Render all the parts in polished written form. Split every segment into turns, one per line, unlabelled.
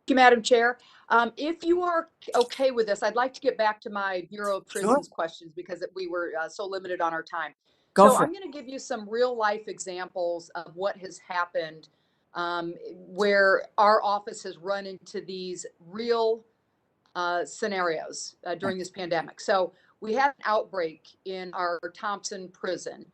you, Madam Chair. If you are okay with this, I'd like to get back to my Bureau of
Sure.
Prisons questions because we were so limited on our time.
Go
So
for
I'm going to give you some real life examples of what has happened where our office has run into these real scenarios during this pandemic. So we had an outbreak in our Thompson prison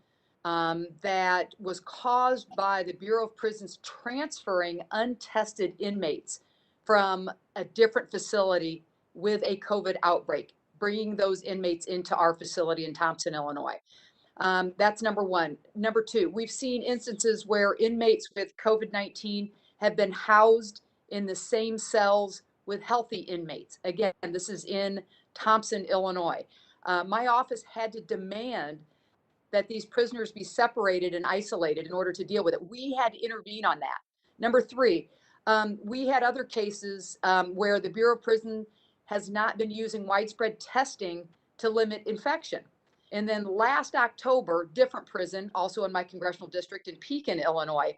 that was caused by the Bureau of Prisons transferring untested inmates from a different facility with a COVID outbreak, bringing those inmates into our facility in Thompson, Illinois. That's number one. Number two, we've seen instances where inmates with COVID-19 have been housed in the same cells with healthy inmates. Again, this is in Thompson, Illinois. My office had to demand that these prisoners be separated and isolated in order to deal with it. We had to intervene on that. Number three, we had other cases where the Bureau of Prison has not been using widespread testing to limit infection. And then last October, different prison, also in my congressional district in Pekin, Illinois,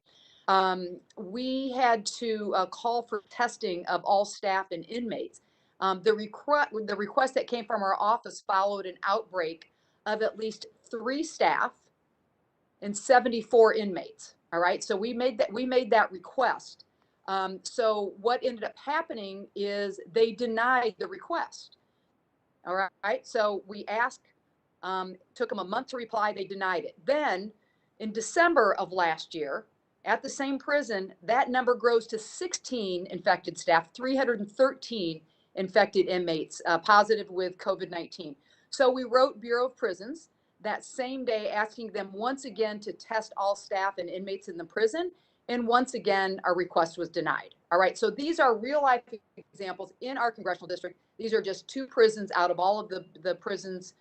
we had to call for testing of all staff and inmates. The request that came from our office followed an outbreak of at least 3 staff and 74 inmates. All right, so we made that request. So what ended up happening is they denied the request. All right, so we asked, took them a month to reply, they denied it. Then in December of last year, at the same prison, that number grows to 16 infected staff, 313 infected inmates positive with COVID-19. So we wrote Bureau of Prisons that same day asking them once again to test all staff and inmates in the prison. And once again, our request was denied. All right, so these are real life examples in our congressional district. These are just 2 prisons out of all of the prisons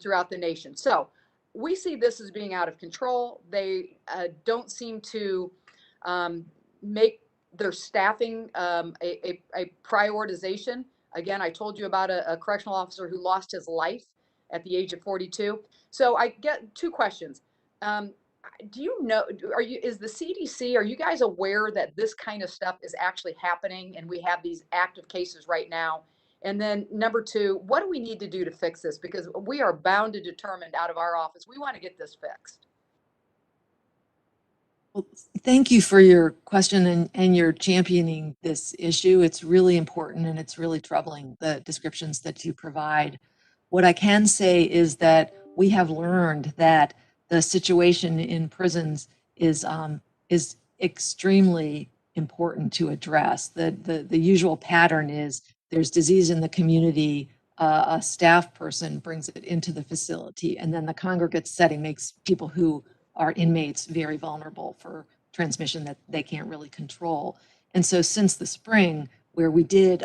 throughout the nation. So we see this as being out of control. They don't seem to make their staffing a prioritization. Again, I told you about a correctional officer who lost his life at the age of 42. So I get 2 questions. Do you know, is the CDC, are you guys aware that this kind of stuff is actually happening and we have these active cases right now? And then number 2, what do we need to do to fix this? Because we are bound and determined out of our office. We want to get this fixed.
Well, thank you for your question and your championing this issue. It's really important and it's really troubling, the descriptions that you provide. What I can say is that we have learned that the situation in prisons is extremely important to address. The usual pattern is there's disease in the community, a staff person brings it into the facility, and then the congregate setting makes people who are inmates very vulnerable for transmission that they can't really control. And so since the spring, where we did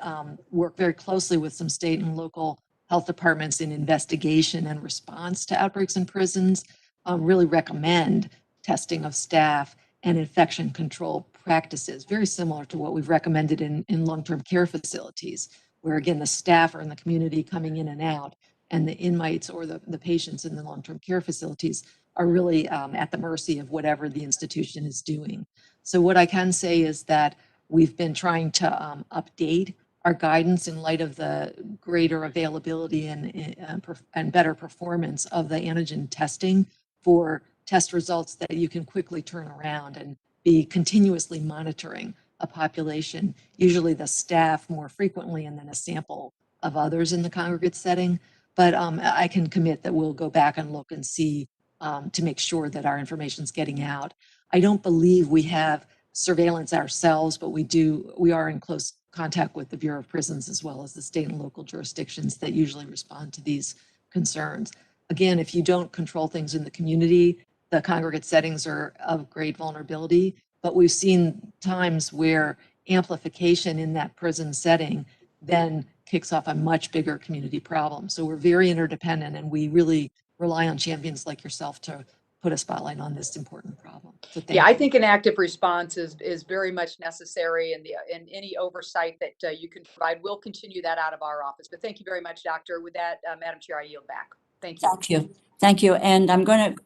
work very closely with some state and local health departments in investigation and response to outbreaks in prisons, really recommend testing of staff and infection control practices, very similar to what we've recommended in long-term care facilities, where again, the staff are in the community coming in and out, and the inmates or the patients in the long-term care facilities are really at the mercy of whatever the institution is doing. So what I can say is that we've been trying to update our guidance in light of the greater availability and better performance of the antigen testing for test results that you can quickly turn around and be continuously monitoring a population, usually the staff more frequently, and then a sample of others in the congregate setting. But I can commit that we'll go back and look and see to make sure that our information is getting out. I don't believe we have surveillance ourselves, but we are in close contact with the Bureau of Prisons as well as the state and local jurisdictions that usually respond to these concerns. Again, if you don't control things in the community, the congregate settings are of great vulnerability, but we've seen times where amplification in that prison setting then kicks off a much bigger community problem. So we're very interdependent, and we really rely on champions like yourself to put a spotlight on this important problem. So
yeah, I think an active response is very much necessary, and any oversight that you can provide, we'll continue that out of our office. But thank you very much, Doctor. With that, Madam Chair, I yield back. Thank you.
Thank you. Thank you. And I'm going to